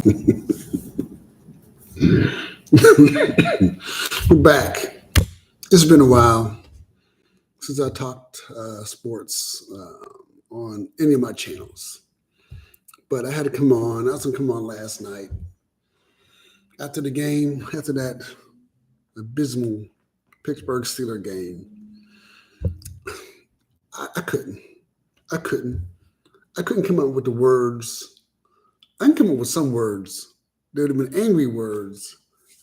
We're back. It's been a while since I talked sports on any of my channels, but I had to come on. I was going to come on last night after the game, after that abysmal Pittsburgh Steelers game. I couldn't. I couldn't. I couldn't come up with the words. I can come up with some words. There would have been angry words,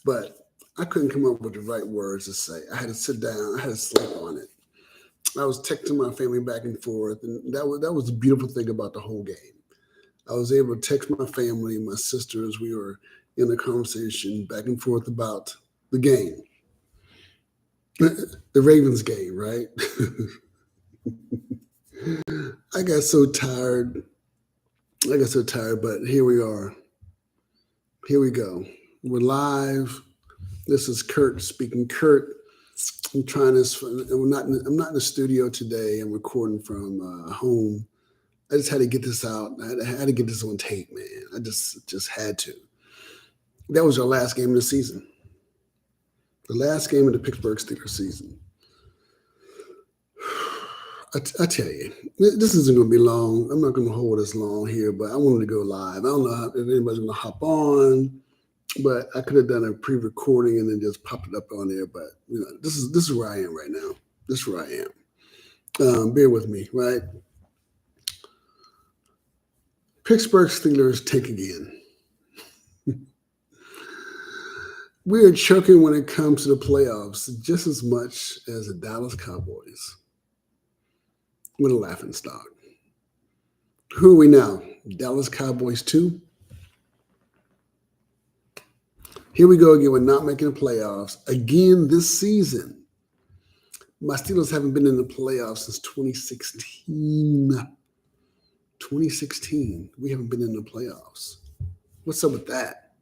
but I couldn't come up with the right words to say. I had to sit down. I had to sleep on it. I was texting my family back and forth, and that was the beautiful thing about the whole game. I was able to text my family, my sisters. We were in a conversation back and forth about the game, the Ravens game, right? I got so tired. But here we are. Here we go. We're live. This is Curt speaking Curt. I'm trying this. I'm not in the studio today. I'm recording from home. I just had to get this out. I had to get this on tape, man. I just had to. That was our last game of the season. The last game of the Pittsburgh Steelers season. I tell you, this isn't going to be long. I'm not going to hold this long here, but I wanted to go live. I don't know if anybody's going to hop on, but I could have done a pre-recording and then just popped it up on there. But this is where I am right now. This is where I am. Bear with me, right? Pittsburgh Steelers tank again. We are choking when it comes to the playoffs just as much as the Dallas Cowboys. With a laughing stock. Who are we now? Dallas Cowboys 2? Here we go again. We're not making the playoffs again this season. My Steelers haven't been in the playoffs since 2016. 2016. We haven't been in the playoffs. What's up with that?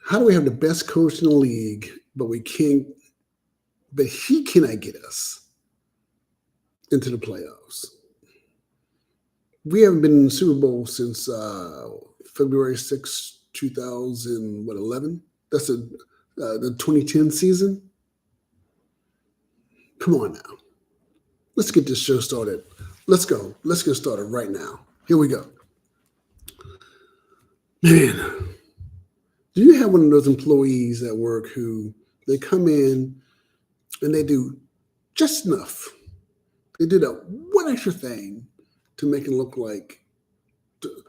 How do we have the best coach in the league, but he cannot get us into the playoffs? We haven't been in the Super Bowl since February 6, 2011. That's the 2010 season. Come on now. Let's get this show started. Let's go. Let's get started right now. Here we go. Man, do you have one of those employees at work who they come in and they do just enough? They do that one extra thing to make it look like,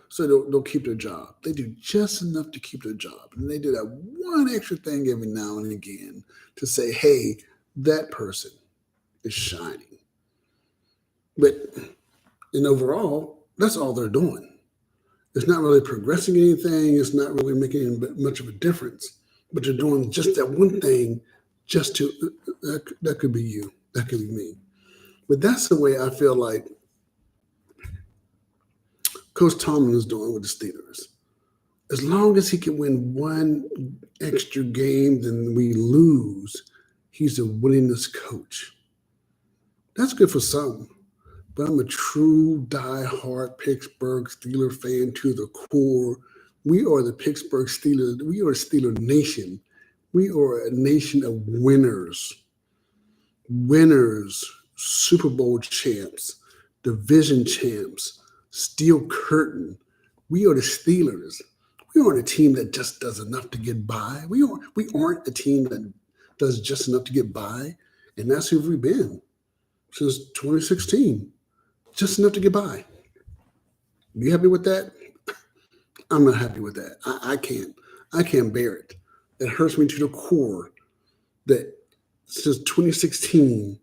so they'll keep their job. They do just enough to keep their job. And they do that one extra thing every now and again to say, hey, that person is shining. But overall, that's all they're doing. It's not really progressing anything. It's not really making much of a difference. But they're doing just that one thing just to, that could be you. That could be me. But that's the way I feel like Coach Tomlin is doing with the Steelers. As long as he can win one extra game than we lose, he's a winningest coach. That's good for some. But I'm a true die-hard Pittsburgh Steelers fan to the core. We are the Pittsburgh Steelers. We are a Steeler nation. We are a nation of winners. Winners. Super Bowl champs, division champs, steel curtain. We are the Steelers. We aren't a team that just does enough to get by. We aren't a team that does just enough to get by. And that's who we've been since 2016. Just enough to get by. You happy with that? I'm not happy with that. I can't bear it. It hurts me to the core that since 2016,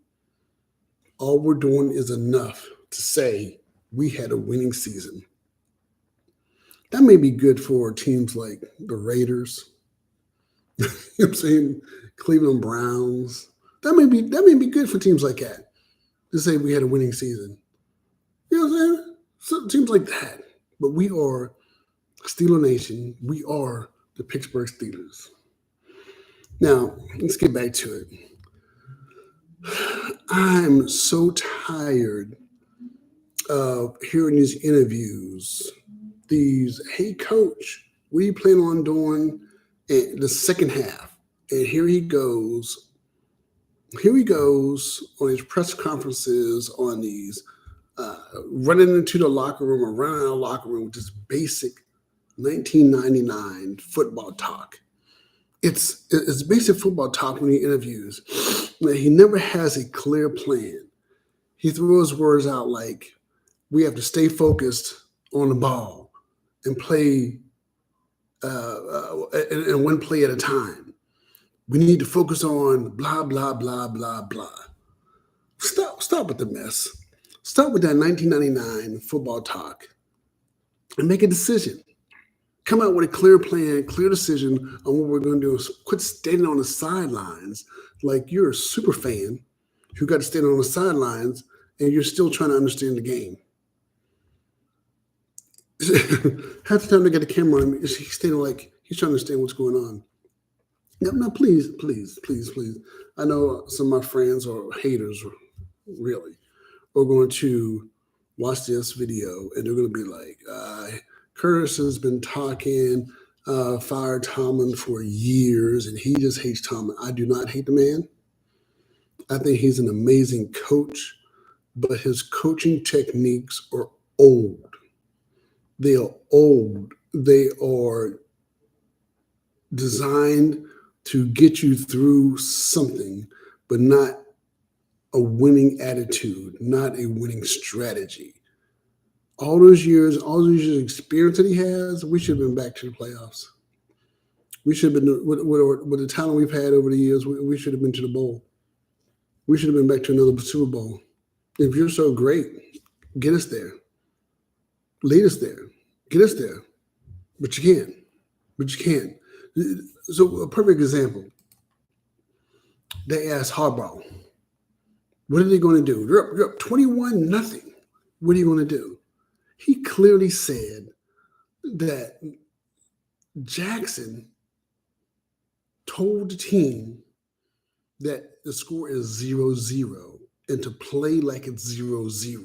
all we're doing is enough to say we had a winning season. That may be good for teams like the Raiders, you know what I'm saying? Cleveland Browns. That may be good for teams like that to say we had a winning season. You know what I'm saying? So teams like that. But we are Steeler Nation. We are the Pittsburgh Steelers. Now, let's get back to it. I'm so tired of hearing these interviews, these, hey, coach, What do you plan on doing in the second half? And here he goes. Here he goes on his press conferences, on these running into the locker room or running out of the locker room with this basic 1999 football talk. It's basic football talk when he interviews. He never has a clear plan. He throws words out like, we have to stay focused on the ball and play and one play at a time. We need to focus on blah, blah, blah, blah, blah. Stop with the mess. Start with that 1999 football talk and make a decision. Come out with a clear plan, clear decision on what we're going to do. Quit standing on the sidelines like you're a super fan who got to stand on the sidelines and you're still trying to understand the game. Half the time they get the camera on, he's standing like he's trying to understand what's going on. No, please. I know some of my friends or haters, really, are going to watch this video and they're going to be like, Curtis has been talking, fired Tomlin for years, and he just hates Tomlin. I do not hate the man. I think he's an amazing coach, but his coaching techniques are old. They are old. They are designed to get you through something, but not a winning attitude, not a winning strategy. All those years of experience that he has, we should have been back to the playoffs. We should have been, with the talent we've had over the years, we should have been to the bowl. We should have been back to another Super Bowl. If you're so great, get us there. Lead us there. Get us there. But you can't. So a perfect example. They asked Harbaugh, what are they going to do? You're up 21-0. What are you going to do? He clearly said that Jackson told the team that the score is 0-0 and to play like it's 0-0.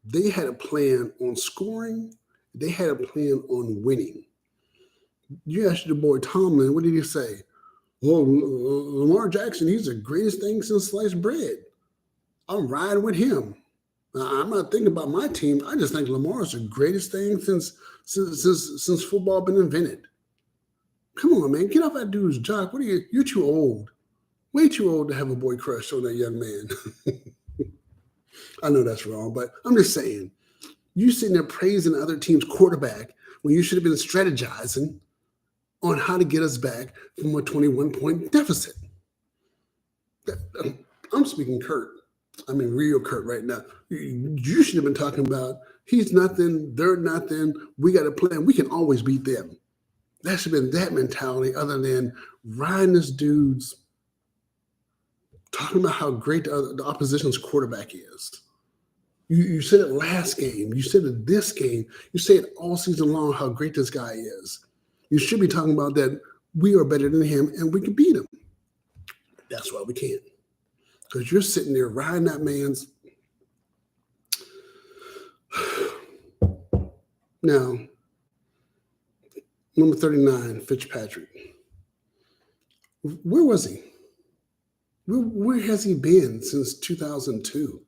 They had a plan on scoring. They had a plan on winning. You asked your boy Tomlin, what did he say? Well, Lamar Jackson, he's the greatest thing since sliced bread. I'm riding with him. I'm not thinking about my team. I just think Lamar is the greatest thing since football been invented. Come on, man, get off that dude's jock. What are you? You're too old. Way too old to have a boy crush on that young man. I know that's wrong, but I'm just saying. You sitting there praising the other team's quarterback when you should have been strategizing on how to get us back from a 21-point deficit. I'm speaking Curt. I mean, real Curt right now. You should have been talking about he's nothing, they're nothing. We got a plan. We can always beat them. That should have been that mentality other than riding this dude's talking about how great the opposition's quarterback is. You said it last game. You said it this game. You say it all season long how great this guy is. You should be talking about that we are better than him and we can beat him. That's why we can't. Because you're sitting there riding that man's. Now, number 39, Fitzpatrick. Where was he? Where has he been since 2002?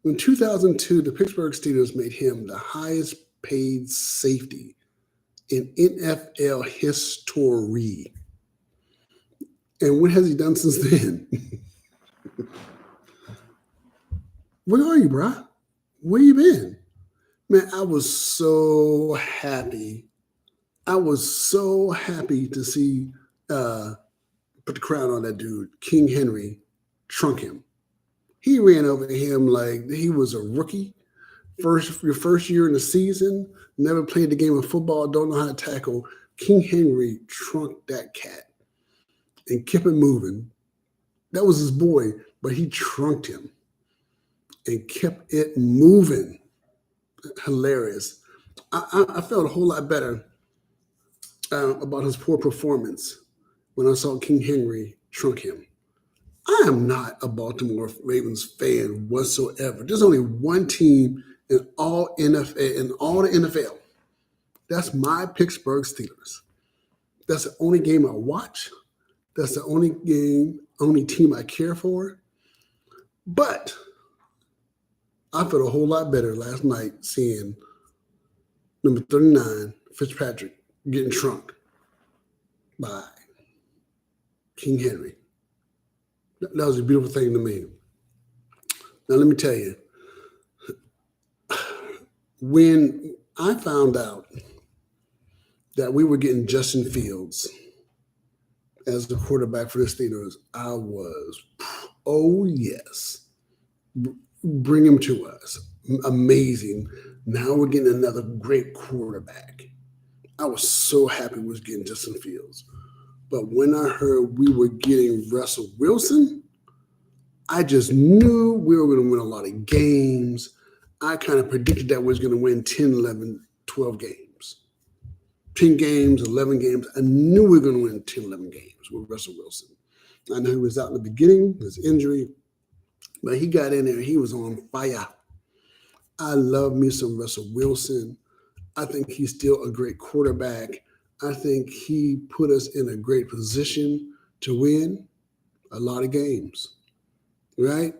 In 2002, the Pittsburgh Steelers made him the highest paid safety in NFL history. And what has he done since then? Where are you, bro? Where you been? Man, I was so happy. I was so happy to see put the crown on that dude, King Henry, trunk him. He ran over him like he was a rookie. Your first year in the season, never played the game of football, don't know how to tackle. King Henry trunked that cat and kept it moving. That was his boy, but he trunked him and kept it moving. Hilarious. I felt a whole lot better about his poor performance when I saw King Henry trunk him. I am not a Baltimore Ravens fan whatsoever. There's only one team in all the NFL That's my Pittsburgh Steelers. That's the only game I watch. That's the only team I care for. But I felt a whole lot better last night seeing number 39, Fitzpatrick, getting trunked by King Henry. That was a beautiful thing to me. Now, let me tell you, when I found out that we were getting Justin Fields as the quarterback for the Steelers, I was, oh, yes, bring him to us. Amazing. Now we're getting another great quarterback. I was so happy we was getting Justin Fields. But when I heard we were getting Russell Wilson, I just knew we were going to win a lot of games. I kind of predicted that we was going to win 10, 11, 12 games. 10 games, 11 games. I knew we were going to win 10, 11 games with Russell Wilson. I know he was out in the beginning, his injury, but he got in there. He was on fire. I love me some Russell Wilson. I think he's still a great quarterback. I think he put us in a great position to win a lot of games, right?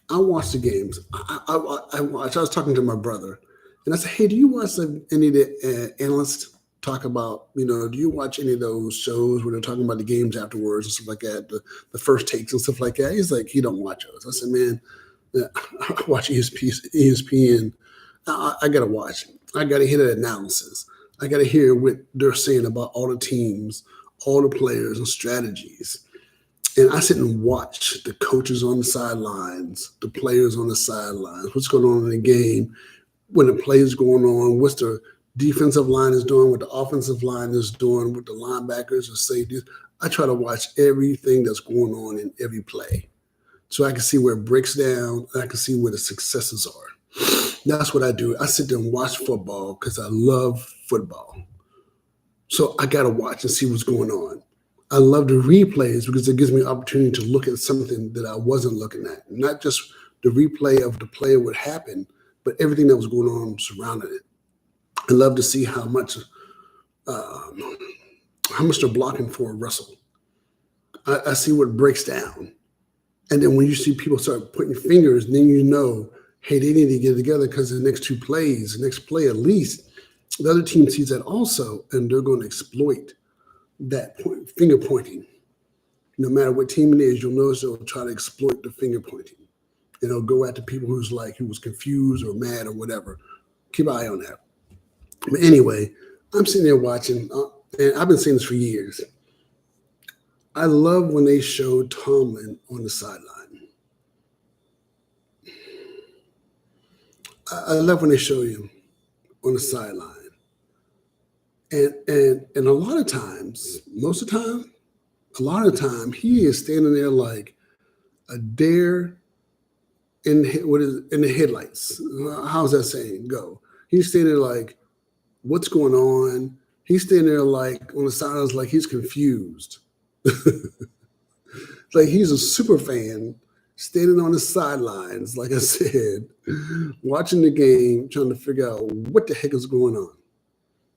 I watched the games. I watched. I was talking to my brother, and I said, "Hey, do you watch any of the analysts talk about? Do you watch any of those shows where they're talking about the games afterwards and stuff like that, the first takes and stuff like that?" He's like, "He don't watch those." I said, "Man, I watch ESPN. I gotta watch. I gotta hear the analysis. I gotta hear what they're saying about all the teams, all the players and strategies." And I sit and watch the coaches on the sidelines, the players on the sidelines, what's going on in the game, when the play is going on, what's the defensive line is doing, what the offensive line is doing, what the linebackers or safeties. I try to watch everything that's going on in every play so I can see where it breaks down, and I can see where the successes are. That's what I do. I sit there and watch football because I love football. So I got to watch and see what's going on. I love the replays because it gives me an opportunity to look at something that I wasn't looking at. Not just the replay of the play, what happened, but everything that was going on surrounding it. I love to see how much they're blocking for Russell. I see what breaks down. And then when you see people start putting fingers, then you know, hey, they need to get it together because the next two plays, the next play at least, the other team sees that also, and they're going to exploit that finger pointing. No matter what team it is, you'll notice they'll try to exploit the finger pointing. And they'll go after people who was confused or mad or whatever. Keep an eye on that. But anyway, I'm sitting there watching, and I've been saying this for years. I love when they show Tomlin on the sideline. I love when they show him on the sideline. And a lot of times, most of the time, a lot of the time, he is standing there like a deer in the headlights. How's that saying go? He's standing there like, what's going on? He's standing there like on the sidelines like he's confused. Like he's a super fan standing on the sidelines, like I said, watching the game, trying to figure out what the heck is going on.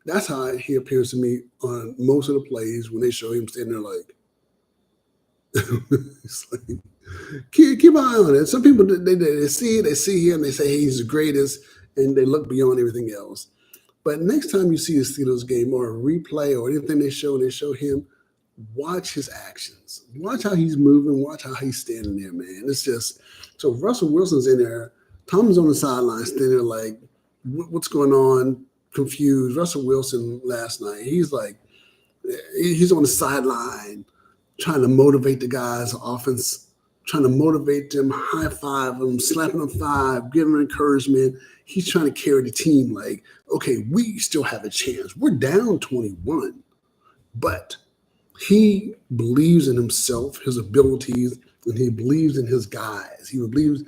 That's how he appears to me on most of the plays when they show him standing there like, it's like keep an eye on it. Some people, they see him, they say, hey, he's the greatest, and they look beyond everything else. But next time you see a Steelers game or a replay or anything they show him, watch his actions. Watch how he's moving. Watch how he's standing there, man. It's just, so Russell Wilson's in there. Tom's on the sideline standing there like, what's going on? Confused. Russell Wilson last night, he's on the sideline trying to motivate the guys' offense, trying to motivate them, high five them, slapping them five, giving them encouragement. He's trying to carry the team like, okay, we still have a chance. We're down 21, but he believes in himself, his abilities, and he believes in his guys. He believes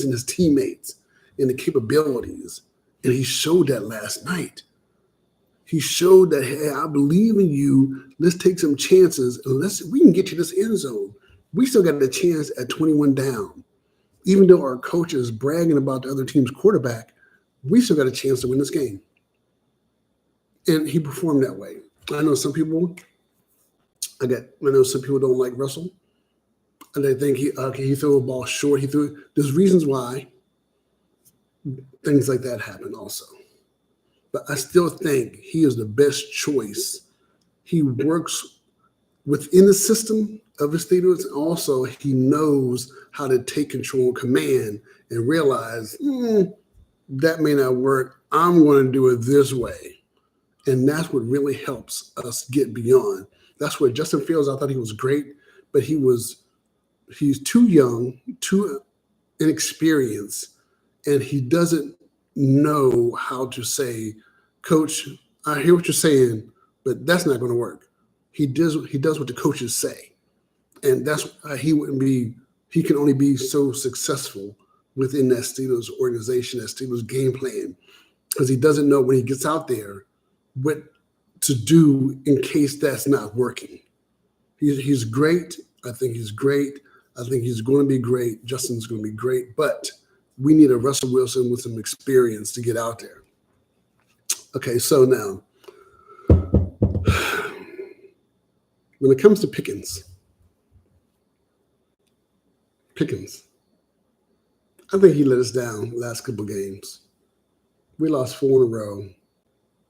in his teammates and the capabilities. And he showed that last night. He showed that, hey, I believe in you. Let's take some chances. And we can get to this end zone. We still got a chance at 21 down. Even though our coach is bragging about the other team's quarterback, we still got a chance to win this game. And he performed that way. I know some people don't like Russell. And they think he threw a ball short. There's reasons why things like that happen also. But I still think he is the best choice. He works within the system of the Steelers. Also, he knows how to take control and command and realize that may not work. I'm going to do it this way. And that's what really helps us get beyond. That's where Justin Fields, I thought he was great, but he's too young, too inexperienced, and he doesn't know how to say, Coach, I hear what you're saying, but that's not going to work. He does what the coaches say. And that's he can only be so successful within that Steelers organization, that Steelers game plan, because he doesn't know when he gets out there what to do in case that's not working. He's great. I think he's great. I think he's going to be great. Justin's going to be great. But we need a Russell Wilson with some experience to get out there. Okay, so now, when it comes to Pickens, I think he let us down last couple of games. We lost 4 in a row.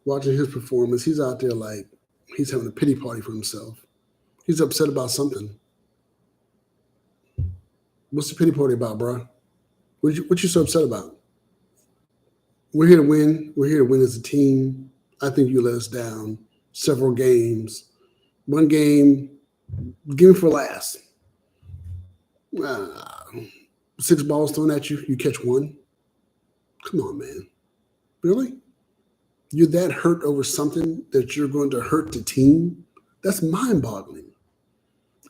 Watching his performance, he's out there like he's having a pity party for himself. He's upset about something. What's the pity party about, bro? What you so upset about? We're here to win. We're here to win as a team. I think you let us down several games. One game, give me for last. 6 balls thrown at you, you catch 1. Come on, man. Really? You're that hurt over something that you're going to hurt the team? That's mind-boggling.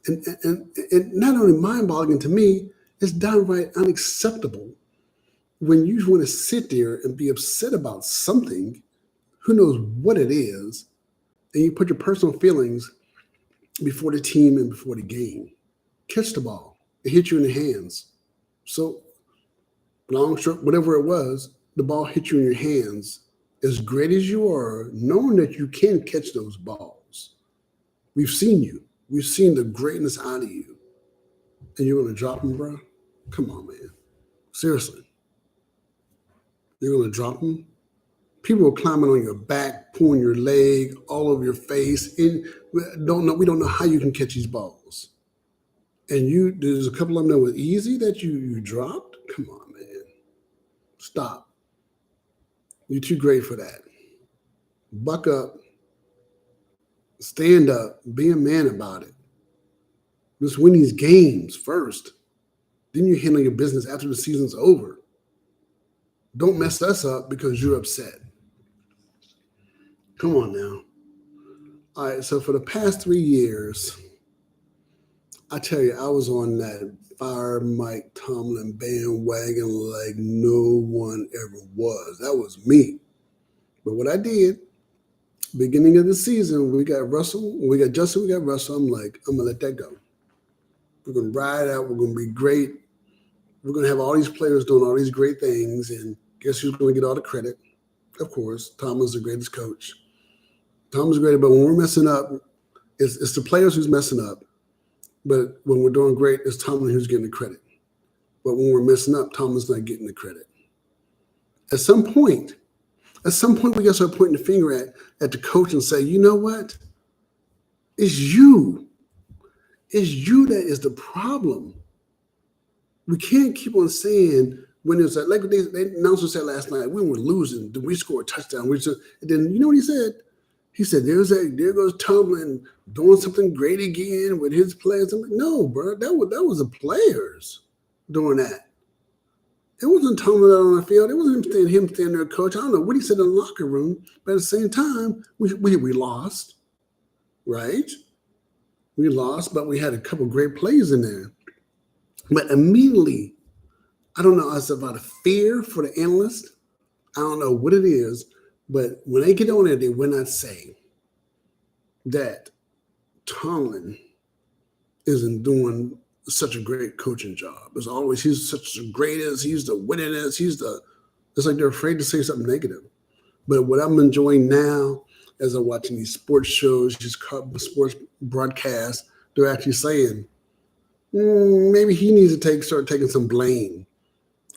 And not only mind-boggling to me, it's downright unacceptable when you want to sit there and be upset about something, who knows what it is, and you put your personal feelings before the team and before the game. Catch the ball. It hit you in the hands. So long, short, whatever it was, the ball hit you in your hands. As great as you are, knowing that you can catch those balls, we've seen you. We've seen the greatness out of you. And you're going to drop them, bro? Come on, man. Seriously. You're going to drop them? People are climbing on your back, pulling your leg, all over your face. And we don't know how you can catch these balls. And there's a couple of them that were easy that you dropped? Come on, man. Stop. You're too great for that. Buck up. Stand up. Be a man about it. Just win these games first. Then you handle your business after the season's over. Don't mess us up because you're upset. Come on now. All right, so for the past 3 years, I tell you, I was on that fire Mike Tomlin bandwagon like no one ever was. That was me. But what I did, beginning of the season, we got Russell, we got Justin, we got Russell. I'm like, I'm going to let that go. We're going to ride out. We're going to be great. We're going to have all these players doing all these great things. And guess who's going to get all the credit? Of course, Tomlin's the greatest coach. Tomlin's great, but when we're messing up, it's the players who's messing up. But when we're doing great, it's Tomlin who's getting the credit. But when we're messing up, Tomlin's not getting the credit. At some point, we got to start pointing the finger at the coach and say, you know what? It's you. It's you that is the problem. We can't keep on saying when it's like they announced said last night, we were losing, we scored a touchdown. And then you know what he said? He said, there goes Tomlin doing something great again with his players. I'm like, no, bro, that was the players doing that. It wasn't Tomlin out on the field. It wasn't him standing there, coach. I don't know what he said in the locker room, but at the same time, we lost, right? We lost, but we had a couple great plays in there. But immediately, I don't know, it's about a fear for the analyst. I don't know what it is, but when they get on there, they will not say that Tomlin isn't doing such a great coaching job. As always, he's such the greatest, he's the winningest, It's like they're afraid to say something negative. But what I'm enjoying now as I'm watching these sports shows, these sports broadcasts, they're actually saying, maybe he needs to start taking some blame.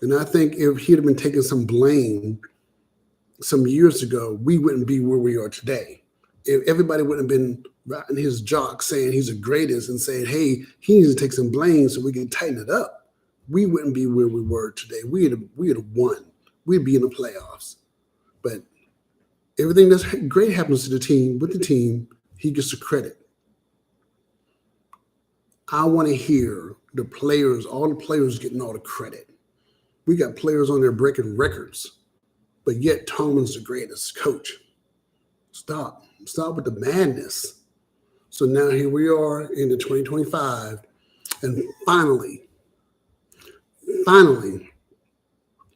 And I think if he'd have been taking some blame some years ago, we wouldn't be where we are today. If everybody wouldn't have been riding his jock saying he's the greatest and saying, hey, he needs to take some blame so we can tighten it up, we wouldn't be where we were today. We'd have won. We'd be in the playoffs. But everything that's great happens to the team. With the team, he gets the credit. I want to hear the players, all the players getting all the credit. We got players on there breaking records, but yet Tomlin's the greatest coach. Stop with the madness. So now here we are into 2025, and finally,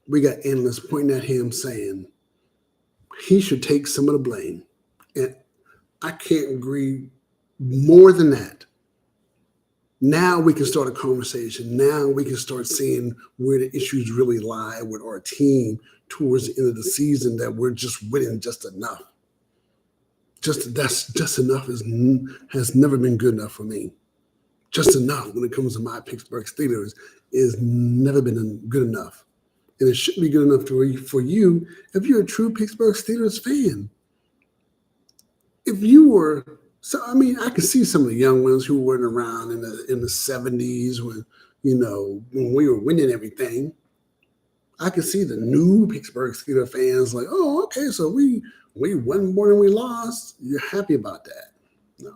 we got analysts pointing at him saying he should take some of the blame. And I can't agree more than that. Now we can start a conversation. Now we can start seeing where the issues really lie with our team towards the end of the season, that we're just winning just enough. Just enough has never been good enough for me. Just enough when it comes to my Pittsburgh Steelers is never been good enough. And it shouldn't be good enough for you if you're a true Pittsburgh Steelers fan. If you were, I can see some of the young ones who weren't around in the 70s when we were winning everything. I can see the new Pittsburgh Steelers fans like, oh, okay, so we won more than we lost. You're happy about that? No.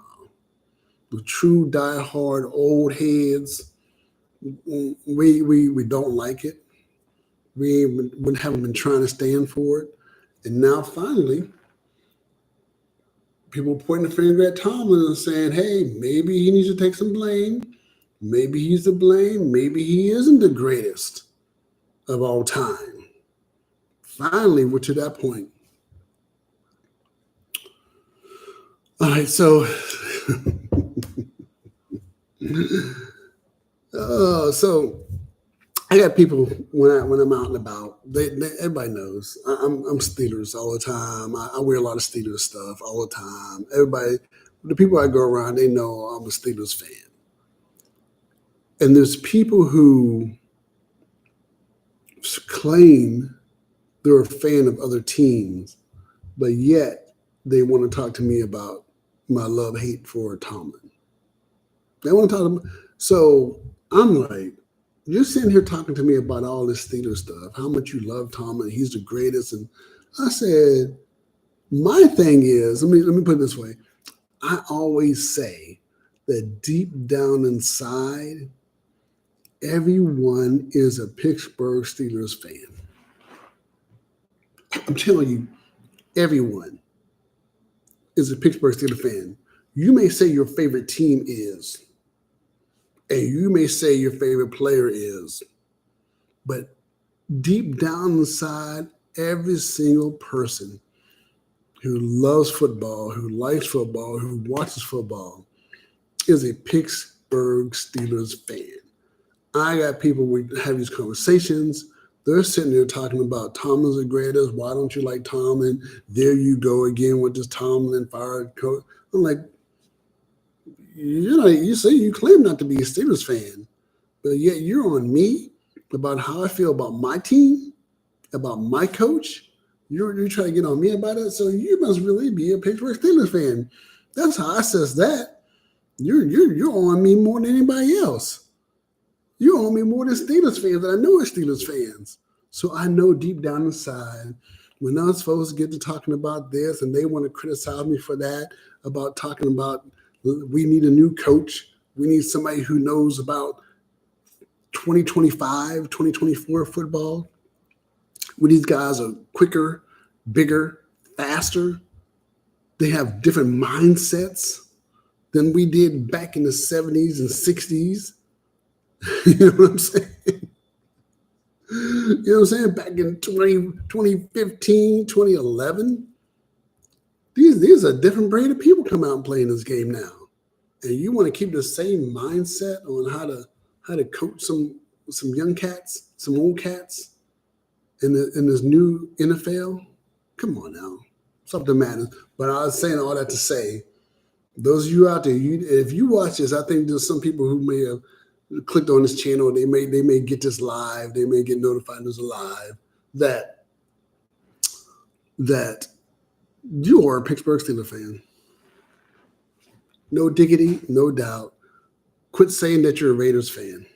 The true diehard old heads, we don't like it. We haven't been trying to stand for it. And now finally, people pointing the finger at Tomlin and saying, hey, maybe he needs to take some blame. Maybe he's to blame. Maybe he isn't the greatest of all time. Finally, we're to that point. All right, so so I got people when I'm out and about. Everybody knows I'm Steelers all the time. I wear a lot of Steelers stuff all the time. Everybody, the people I go around, they know I'm a Steelers fan. And there's people who claim they're a fan of other teams, but yet they want to talk to me about my love-hate for Tomlin. They want to talk to me. So I'm like, you're sitting here talking to me about all this Steelers stuff, how much you love Tomlin, he's the greatest. And I said, my thing is, let me put it this way. I always say that deep down inside, everyone is a Pittsburgh Steelers fan. I'm telling you, everyone is a Pittsburgh Steelers fan. You may say your favorite team is, and you may say your favorite player is, but deep down inside, every single person who loves football, who likes football, who watches football is a Pittsburgh Steelers fan. I got people, we have these conversations. They're sitting there talking about Tomlin's the greatest. Why don't you like Tomlin? There you go again with this Tomlin fired coach. I'm like, you say you claim not to be a Steelers fan, but yet you're on me about how I feel about my team, about my coach. You're trying to get on me about it. So you must really be a Pittsburgh Steelers fan. That's how I assess that. You're on me more than anybody else. You owe me more than Steelers fans that I know are Steelers fans. So I know deep down inside, when us folks get to talking about this and they want to criticize me for that, about talking about we need a new coach, we need somebody who knows about 2025, 2024 football, where these guys are quicker, bigger, faster. They have different mindsets than we did back in the 70s and 60s. You know what I'm saying? You know what I'm saying? Back in 2015, 2011, these are different breed of people come out and play in this game now. And you want to keep the same mindset on how to coach some young cats, some old cats. in this new NFL. Come on now, something matters. But I was saying all that to say, those of you out there, if you watch this, I think there's some people who may have clicked on this channel. They may get this live. They may get notified this live that you are a Pittsburgh Steelers fan. No diggity, no doubt. Quit saying that you're a Raiders fan.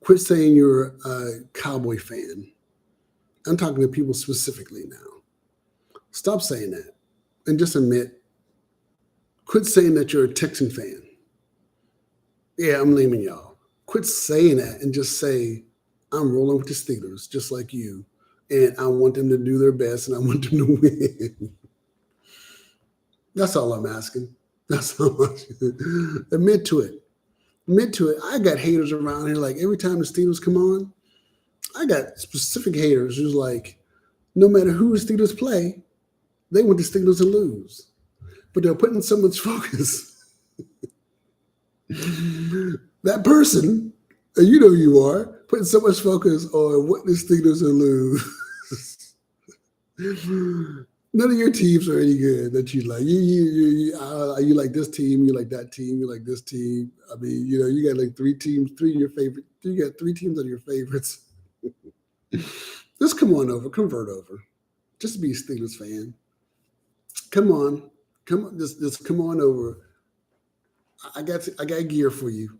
Quit saying you're a Cowboy fan. I'm talking to people specifically now. Stop saying that and just admit. Quit saying that you're a Texan fan. Yeah, I'm naming y'all. Quit saying that and just say, I'm rolling with the Steelers, just like you. And I want them to do their best and I want them to win. That's all I'm asking. That's all I'm asking. Admit to it. Admit to it. I got haters around here. Like every time the Steelers come on, I got specific haters who's like, no matter who the Steelers play, they want the Steelers to lose. But they're putting so much focus. That person, and you know you are, putting so much focus on what the Steelers will lose. None of your teams are any good that you like. You like this team, you like that team, you like this team. I mean, you got like three teams, three of your favorite. You got three teams that are your favorites. Just come on over, convert over. Just be a Steelers fan. Come on, just come on over. I got gear for you.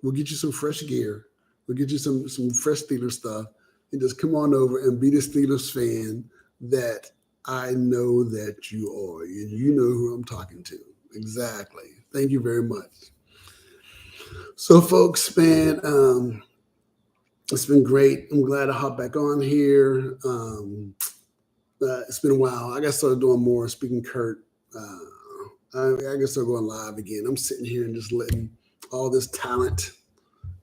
We'll get you some fresh gear. We'll get you some fresh Steelers stuff, and just come on over and be the Steelers fan that I know that you are, and you know who I'm talking to. Exactly. Thank you very much. So, folks, man, it's been great. I'm glad to hop back on here. It's been a while. I got started doing more Speaking Curt. I guess they're going live again. I'm sitting here and just letting all this talent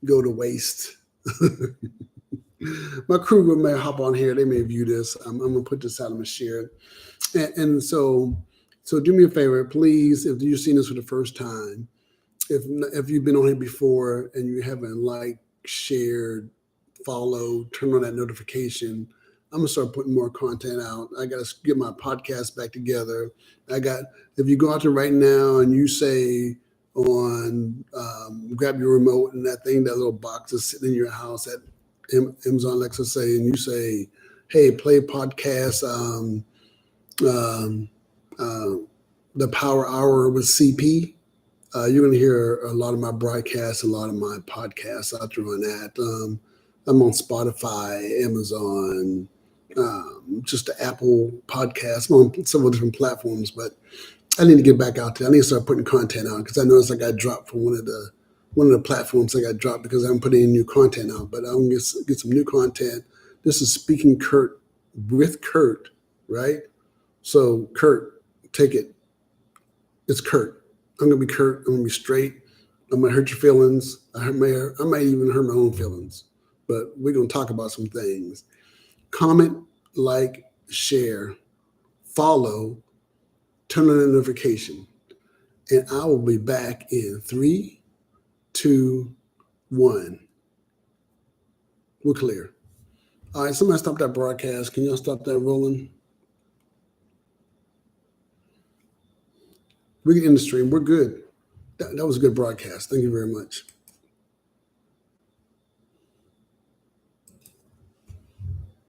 go to waste. My crew may hop on here. They may view this. I'm going to put this out. I'm going to share it. And so do me a favor, please, if you've seen this for the first time, if you've been on here before and you haven't liked, shared, followed, turn on that notification, I'm going to start putting more content out. I got to get my podcast back together. If you go out there right now and you say grab your remote and that little box is sitting in your house at Amazon Alexa and you say, hey, play podcast, the Power Hour with CP. You're going to hear a lot of my broadcasts, a lot of my podcasts out there on that. I'm on Spotify, Amazon, just the Apple podcast. I'm on several different platforms, but I need to get back out there. I need to start putting content out because I noticed I got dropped from one of the platforms. I got dropped because I'm putting new content out, but I'm going to get some new content. This is Speaking Curt with Curt, right? So Curt, take it. It's Curt. I'm going to be Curt. I'm going to be straight. I'm going to hurt your feelings. I might even hurt my own feelings, but we're going to talk about some things. Comment, like, share, follow, turn on the notification, and I will be back in 3, 2, 1. We're clear. All right, somebody stop that broadcast. Can y'all stop that rolling? We can end the stream. We're good. That was a good broadcast. Thank you very much.